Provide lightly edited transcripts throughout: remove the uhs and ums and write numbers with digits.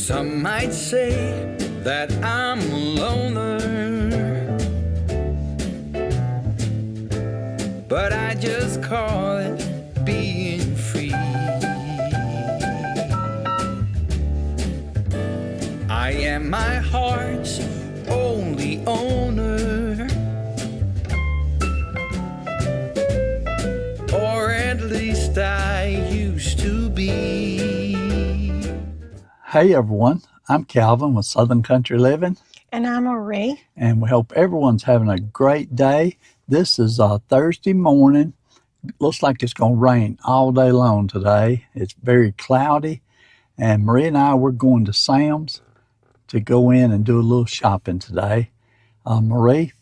Some might say that I'm a loner, but I just call it being free. I am my heart's only owner, or at least I used to be. Hey everyone, I'm Calvin with Southern Country Living. And I'm Marie. And we hope everyone's having a great day. This is Thursday morning. Looks like it's going to rain all day long today. It's very cloudy. And Marie and I, we're going to Sam's to go in and do a little shopping today. Marie,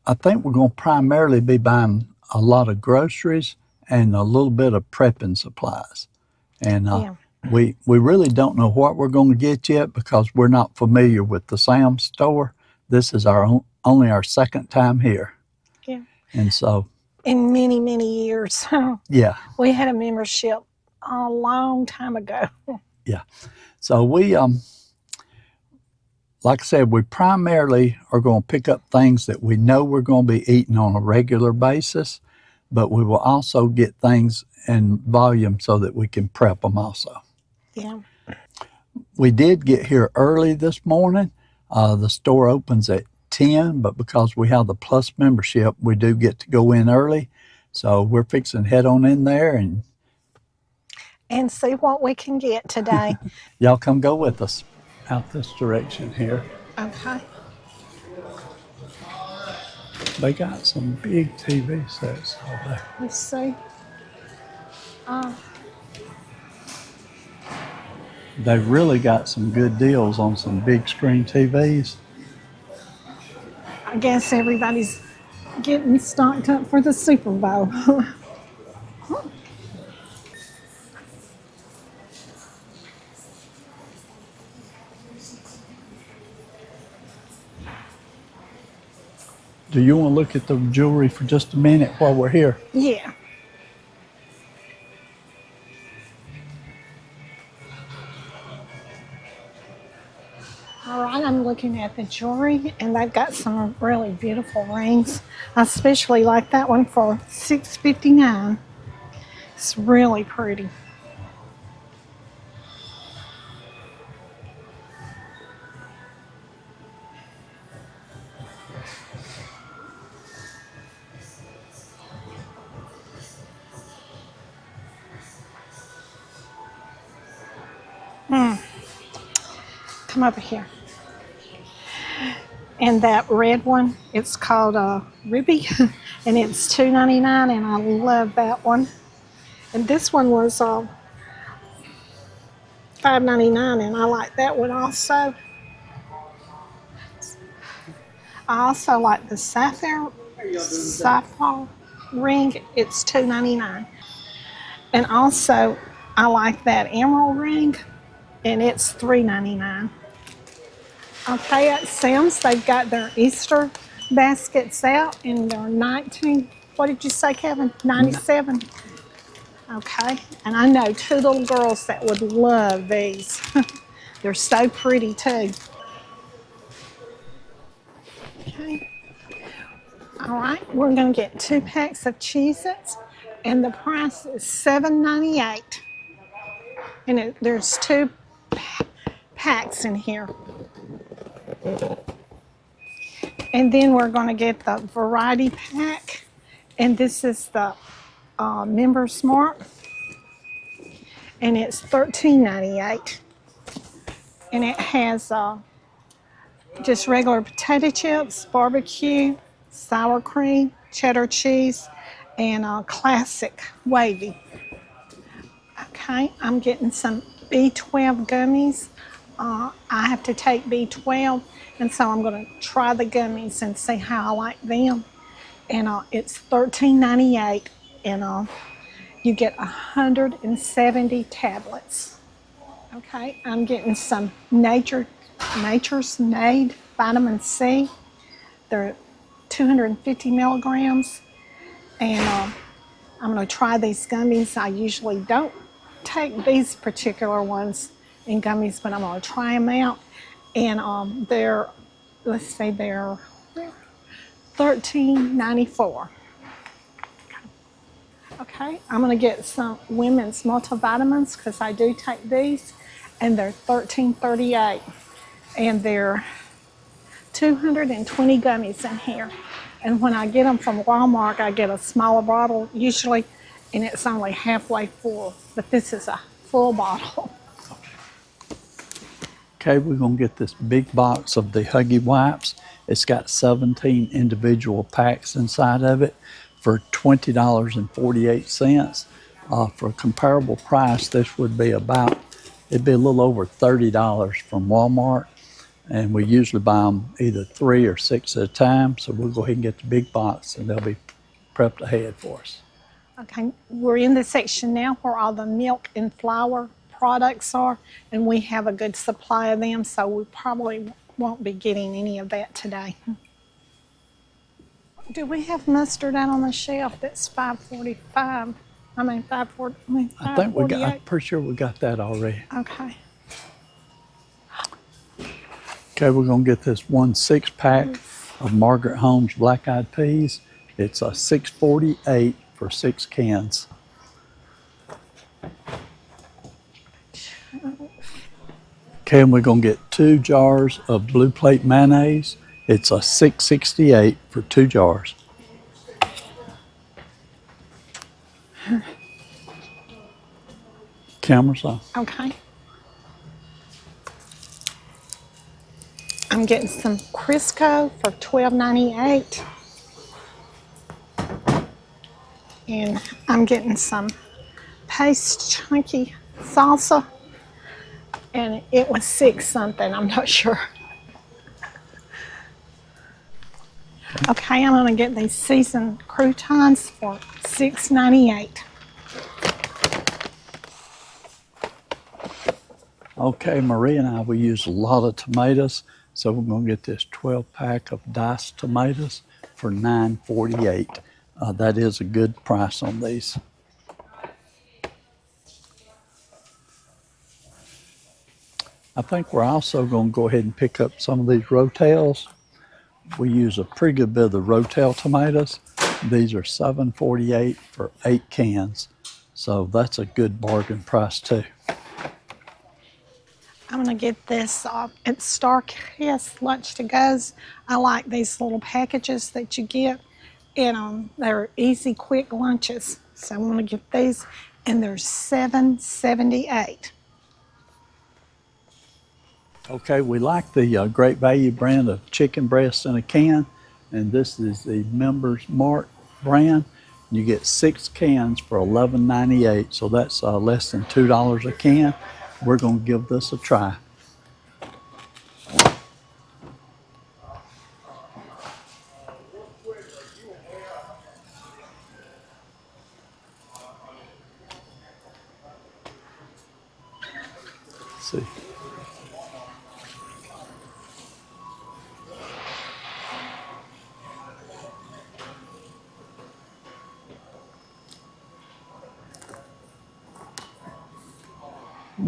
I think we're going to primarily be buying a lot of groceries and a little bit of prepping supplies. And We really don't know what we're going to get yet because we're not familiar with the Sam's store. This is only our second time here. Yeah. And so. In many, many years. Yeah. We had a membership a long time ago. Yeah. So we, like I said, we primarily are going to pick up things that we know we're going to be eating on a regular basis, but we will also get things in volume so that we can prep them also. Yeah. We did get here early this morning. The store opens at 10, but because we have the Plus membership, we do get to go in early. So we're fixing to head on in there and see what we can get today. Y'all come go with us out this direction here. Okay. They got some big TV sets over there. Let's see. They've really got some good deals on some big screen TVs. I guess everybody's getting stocked up for the Super Bowl. Do you want to look at the jewelry for just a minute while we're here? Yeah. All right, I'm looking at the jewelry, and they've got some really beautiful rings. I especially like that one for $6.59. It's really pretty. Come over here. And that red one, it's called Ruby, and it's $2.99, and I love that one. And this one was $5.99, and I like that one also. I also like the sapphire ring. It's $2.99. And also, I like that emerald ring, and it's $3.99. Okay, at Sam's, they've got their Easter baskets out, and they're 19, what did you say, Kevin? 97? Okay, and I know two little girls that would love these. They're so pretty, too. Okay. All right, we're going to get 2 packs of Cheez-Its, and the price is $7.98. And there's 2 packs in here. And then we're going to get the variety pack, and this is the Member Smart, and it's $13.98. And it has just regular potato chips, barbecue, sour cream, cheddar cheese, and classic wavy. Okay, I'm getting some B12 gummies. I have to take B12, and so I'm going to try the gummies and see how I like them. And it's $13.98, and you get 170 tablets. Okay, I'm getting some Nature's Made vitamin C. They're 250 milligrams, and I'm going to try these gummies. I usually don't take these particular ones in gummies, but I'm gonna try them out. And they're, let's say they're $13.94. Okay, I'm gonna get some women's multivitamins because I do take these, and they're $13.38, and they're 220 gummies in here. And when I get them from Walmart, I get a smaller bottle usually, and it's only halfway full, but this is a full bottle. Okay, we're gonna get this big box of the Huggy Wipes. It's got 17 individual packs inside of it for $20.48. For a comparable price, this would be it'd be a little over $30 from Walmart. And we usually buy them either 3 or 6 at a time. So we'll go ahead and get the big box and they'll be prepped ahead for us. Okay, we're in the section now where all the milk and flour products are, and we have a good supply of them, so we probably won't be getting any of that today. Do we have mustard out on the shelf that's $5.45? I mean, $5.40. I think I'm pretty sure we got that already. Okay. Okay, we're gonna get this 1 6-pack of Margaret Holmes Black Eyed Peas. It's a $6.48 for 6 cans. Okay, and we're gonna get 2 jars of Blue Plate mayonnaise. It's a $6.68 for 2 jars. Camera's on. Okay. I'm getting some Crisco for $12.98. And I'm getting some paste chunky salsa. And it was 6 something, I'm not sure. Okay, I'm gonna get these seasoned croutons for $6.98. Okay, Marie and I, we use a lot of tomatoes, so we're gonna get this 12-pack of diced tomatoes for $9.48. That is a good price on these. I think we're also gonna go ahead and pick up some of these Rotels. We use a pretty good bit of the Rotel tomatoes. These are $7.48 for 8 cans, so that's a good bargain price too. I'm gonna get this at Starcast Lunch to Goes. I like these little packages that you get, and they're easy, quick lunches. So I'm gonna get these, and they're $7.78. Okay, we like the Great Value brand of chicken breasts in a can, and this is the Members Mark brand. You get 6 cans for $11.98, so that's less than $2 a can. We're gonna give this a try. Let's see.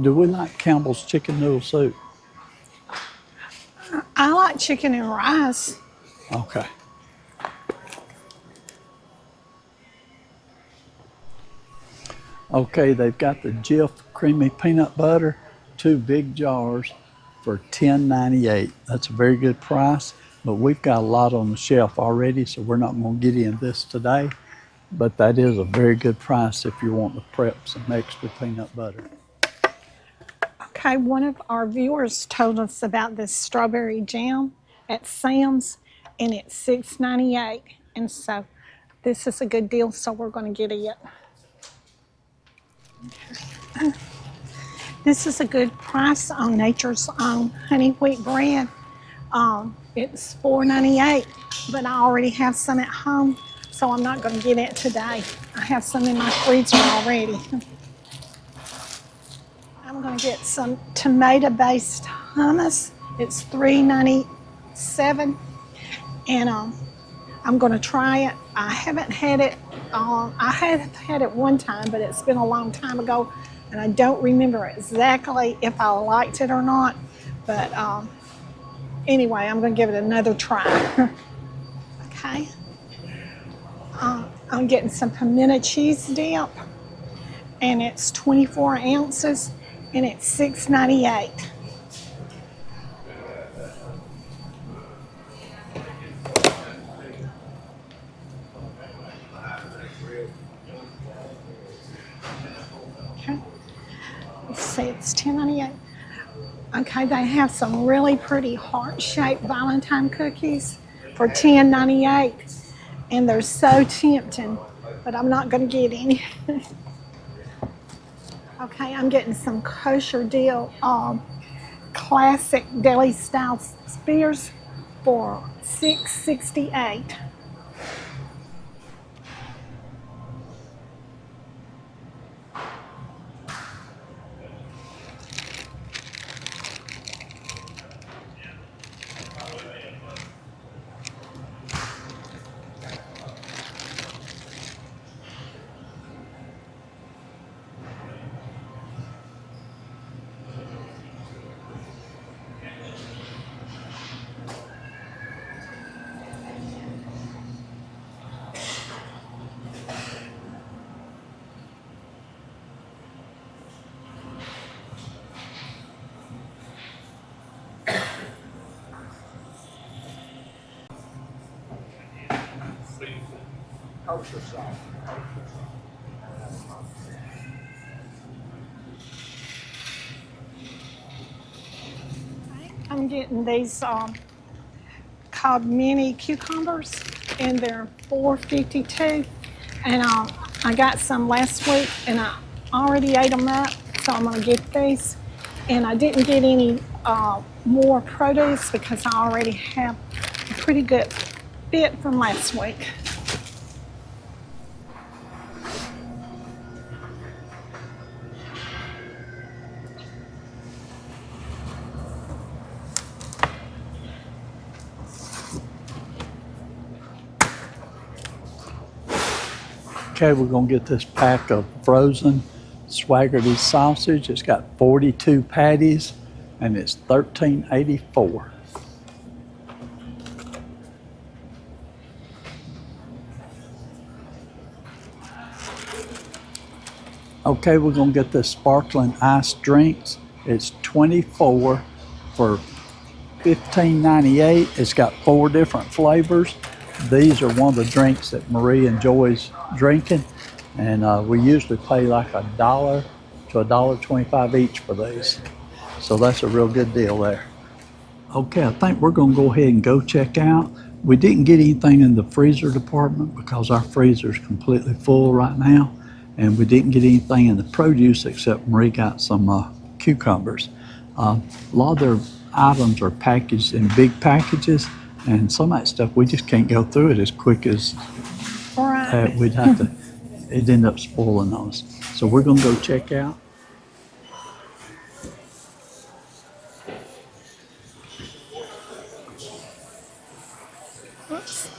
Do we like Campbell's chicken noodle soup? I like chicken and rice. Okay. Okay, they've got the Jif creamy peanut butter, 2 big jars for $10.98. That's a very good price, but we've got a lot on the shelf already, so we're not going to get in this today. But that is a very good price if you want to prep some extra peanut butter. Okay, one of our viewers told us about this strawberry jam at Sam's, and it's $6.98. And so this is a good deal, so we're going to get it. This is a good price on Nature's Own honey wheat bread. It's $4.98, but I already have some at home, so I'm not going to get it today. I have some in my freezer already. I'm going to get some tomato-based hummus. It's $3.97, and I'm going to try it. I haven't had it. I have had it one time, but it's been a long time ago. and I don't remember exactly if I liked it or not, but anyway, I'm going to give it another try. Okay. I'm getting some pimento cheese dip, and it's 24 ounces, and it's $6.98. Okay. Let's see, it's $10.98. Okay, they have some really pretty heart-shaped Valentine cookies for $10.98, and they're so tempting, but I'm not going to get any. Okay, I'm getting some kosher deal classic deli style spears for $6.68. I'm getting these called mini cucumbers, and they're $4.52. And I got some last week, and I already ate them up, so I'm gonna get these. And I didn't get any more produce because I already have a pretty good bit from last week. Okay, we're gonna get this pack of frozen Swaggerty sausage. It's got 42 patties and it's $13.84. Okay, we're gonna get this sparkling iced drinks. It's 24 for $15.98. It's got 4 different flavors. These are one of the drinks that Marie enjoys drinking, and we usually pay like $1 to $1.25 each for these. So that's a real good deal there. Okay, I think we're gonna go ahead and go check out. We didn't get anything in the freezer department because our freezer is completely full right now, and we didn't get anything in the produce except Marie got some cucumbers. A lot of their items are packaged in big packages, and some of that stuff we just can't go through it as quick as Right. we'd have to. It'd end up spoiling on us. So we're gonna go check out. Oops.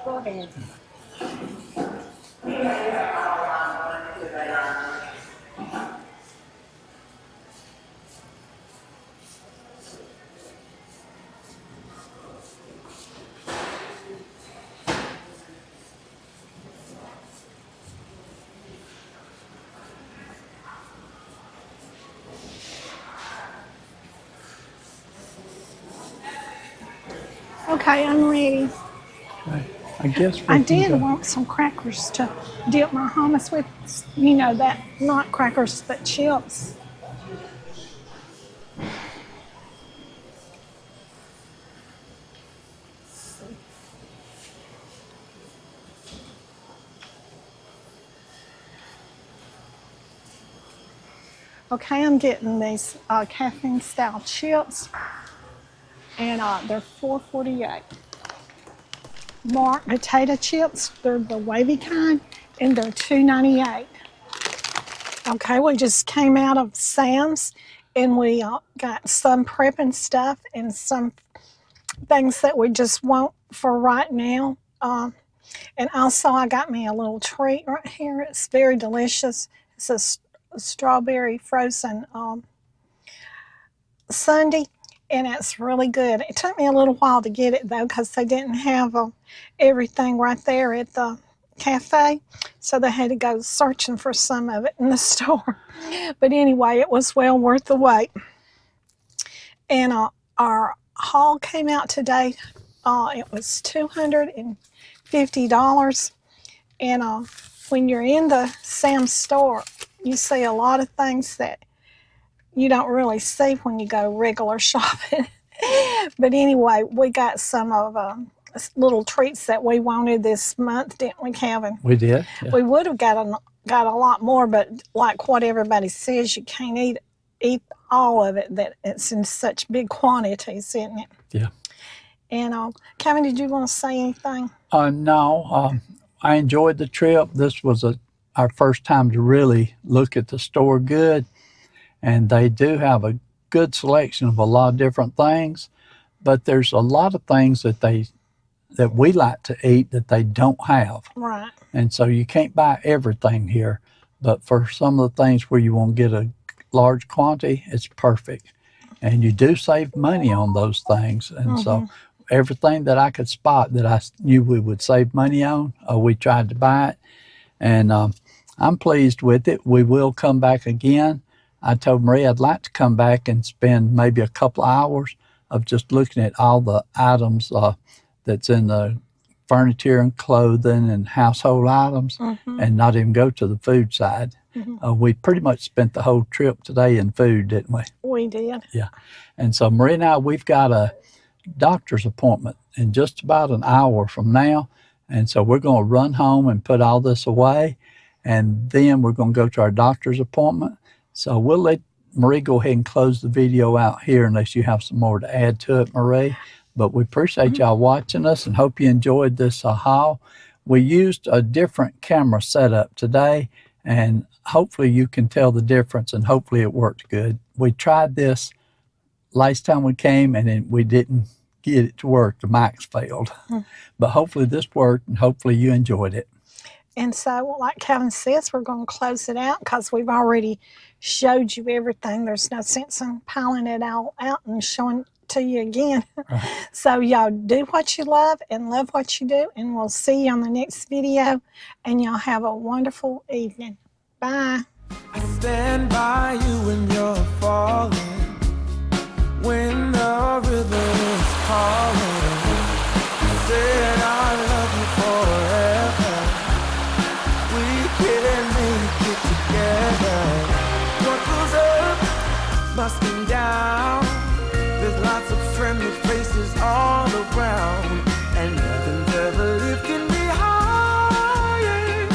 Go ahead. Okay, I'm ready. Okay. I guess we I can did go. want some crackers to dip my hummus with, you know, that, not crackers, but chips. Okay, I'm getting these caffeine style chips, and they're $4.48. Mark potato chips, they're the wavy kind, and they're $2.98. Okay, we just came out of Sam's, and we got some prepping stuff and some things that we just want for right now. And also I got me a little treat right here. It's very delicious. It's a strawberry frozen sundae, and it's really good. It took me a little while to get it though, because they didn't have everything right there at the cafe, so they had to go searching for some of it in the store. But anyway, it was well worth the wait. And our haul came out today. It was $250. And when you're in the Sam's store, you see a lot of things that you don't really see when you go regular shopping. But anyway, we got some of little treats that we wanted this month, didn't we, Kevin? We did. Yeah. We would have got a lot more, but like what everybody says, you can't eat all of it. That it's in such big quantities, isn't it? Yeah. And Kevin, did you want to say anything? No. I enjoyed the trip. This was our first time to really look at the store good, and they do have a good selection of a lot of different things. But there's a lot of things that we like to eat that they don't have. Right. And so you can't buy everything here, but for some of the things where you want to get a large quantity, it's perfect. And you do save money on those things. And so everything that I could spot that I knew we would save money on, we tried to buy it. And I'm pleased with it. We will come back again. I told Marie I'd like to come back and spend maybe a couple of hours of just looking at all the items that's in the furniture and clothing and household items, and not even go to the food side. We pretty much spent the whole trip today in food, didn't we? We did. Yeah. And so Marie and I, we've got a doctor's appointment in just about an hour from now. And so we're going to run home and put all this away. And then we're going to go to our doctor's appointment. So we'll let Marie go ahead and close the video out here unless you have some more to add to it, Marie. But we appreciate y'all watching us and hope you enjoyed this haul. We used a different camera setup today, and hopefully you can tell the difference, and hopefully it worked good. We tried this last time we came, and then we didn't get it to work. The mics failed. But hopefully this worked, and hopefully you enjoyed it. And so, like Kevin says, we're going to close it out because we've already showed you everything. There's no sense in piling it all out and showing it to you again. So y'all do what you love and love what you do, and we'll see you on the next video, and y'all have a wonderful evening. Bye. I stand by you when you're falling, when the river is calling. I said I love you forever. We can make it together. What goes up must come down. There's lots of friendly faces all around, and nothing's ever lifting me higher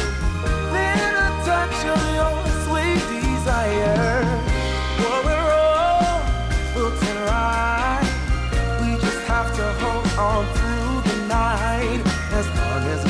than a touch of your sweet desire. Well, we're all built and right. We just have to hold on through the night, as long as